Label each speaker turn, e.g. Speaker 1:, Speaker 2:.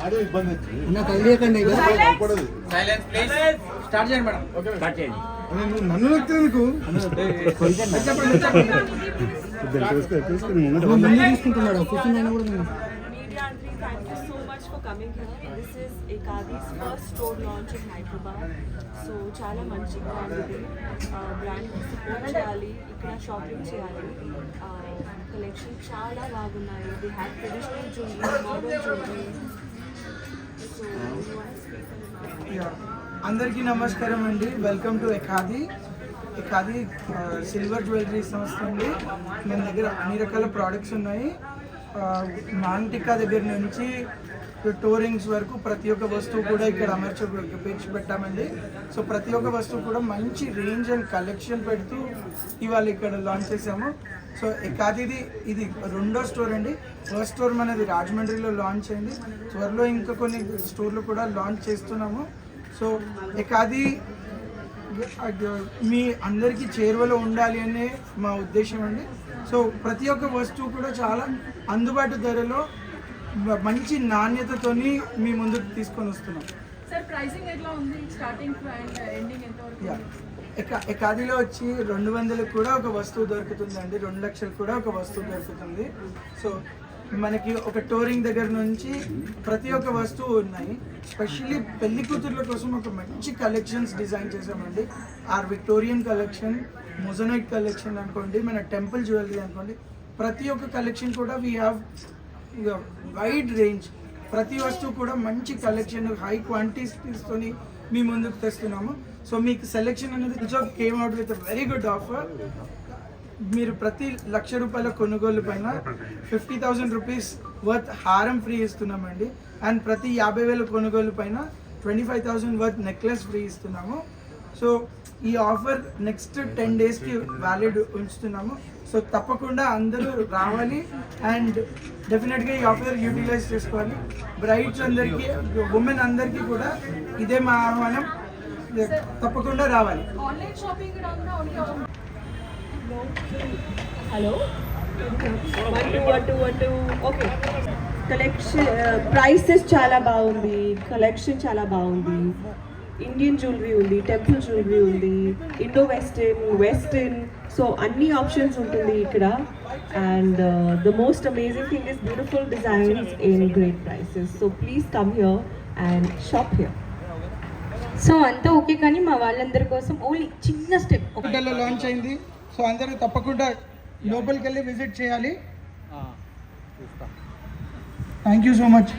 Speaker 1: Audio ఇబ్బంది
Speaker 2: start చేయండి madam. Start చేయండి.
Speaker 1: నన్ను నీకు తీసుకుంటున్నాడు కూర్చున్నాను కూడా.
Speaker 3: Thank you so much for coming here. This is Ekadi's first store launch in Hyderabad. So చాలా మంచి బ్రాండ్ ఇది. బ్రాండ్ సపోర్ట్ చేయాలి, ఇక్కడ షాపింగ్ చేయాలి. కలెక్షన్ చాలా బాగున్నాయి. They have traditional jewellery, modern jewellery. So
Speaker 4: అందరికీ నమస్కారం అండి. Welcome to Ekadi. Ekadi silver jewellery సంస్థ అండి. మన దగ్గర అన్ని రకాల ప్రోడక్ట్స్ ఉన్నాయి. మాంటికా దగ్గర నుంచి టోరింగ్స్ వరకు ప్రతి ఒక్క వస్తువు కూడా ఇక్కడ పేర్చి పెట్టామండి. సో ప్రతి ఒక్క వస్తువు కూడా మంచి రేంజ్ అండ్ కలెక్షన్ పెడుతూ ఇవాళ ఇక్కడ లాంచ్ చేసాము. సో ఎకాదిది ఇది రెండో స్టోర్ అండి. ఫస్ట్ స్టోర్ మనది రాజమండ్రిలో లాంచ్ అయింది. త్వరలో ఇంకా కొన్ని స్టోర్లు కూడా లాంచ్ చేస్తున్నాము. సో ఎకాది మీ అందరికీ చేరువలో ఉండాలి అనే మా ఉద్దేశం అండి. సో ప్రతి ఒక్క వస్తువు కూడా చాలా అందుబాటు ధరలో మంచి నాణ్యతతోని మీ ముందుకు తీసుకొని వస్తున్నాం. ఎకాదిలో వచ్చి 200 కూడా ఒక వస్తువు దొరుకుతుందండి. 2 లక్షలు కూడా ఒక వస్తువు దొరుకుతుంది. సో మనకి ఒక టోరింగ్ దగ్గర నుంచి ప్రతి ఒక్క వస్తువు ఉన్నాయి. స్పెషల్లీ పెళ్లి కూతుర్ల కోసం ఒక మంచి కలెక్షన్స్ డిజైన్ చేసామండి. Our Victorian collection, moissanite collection అనుకోండి, మన టెంపుల్ జ్యువెలరీ అనుకోండి, ప్రతి ఒక్క కలెక్షన్ కూడా వీ హ్యావ్ వైడ్ రేంజ్. ప్రతి వస్తువు కూడా మంచి కలెక్షన్, హై క్వాంటిటీస్తో మీ ముందుకు తెస్తున్నాము. సో మీకు సెలెక్షన్ అనేది came out with very good offer. మీరు ప్రతి ₹1,00,000 కొనుగోలు పైన 50,000 రూపీస్ వర్త్ హారం ఫ్రీ ఇస్తున్నామండి. అండ్ ప్రతి 50,000 కొనుగోలు పైన 25,000 వర్త్ నెక్లెస్ ఫ్రీ ఇస్తున్నాము. సో ఈ ఆఫర్ నెక్స్ట్ 10 డేస్కి వ్యాలిడ్ ఉంచుతున్నాము. సో తప్పకుండా అందరూ రావాలి అండ్ డెఫినెట్గా ఈ ఆఫర్ యూటిలైజ్ చేసుకోవాలి. బ్రైడ్స్ అందరికీ, ఉమెన్ అందరికీ కూడా ఇదే మా ఆహ్వానం. తప్పకుండా రావాలి.
Speaker 3: Hello 1 2 okay. కలెక్షన్ ప్రైసెస్ చాలా బాగుంది, కలెక్షన్ చాలా బాగుంది. ఇండియన్ జ్యువెలరీ ఉంది, టెంపుల్ జ్యువెలరీ ఉంది, ఇండో వెస్టర్న్. సో అన్ని ఆప్షన్స్ ఉంటుంది ఇక్కడ. And the most amazing thing is beautiful designs in great prices. So please come here and shop here.
Speaker 5: So అంతా ఓకే, కానీ మా వాళ్ళందరి కోసం ఓన్లీ చిన్న స్టెప్.
Speaker 4: ఒకటిలో లాంచ్ అయింది. సో అందరూ తప్పకుండా లోపలికి వెళ్ళి విజిట్ చేయాలి. Thank you so much.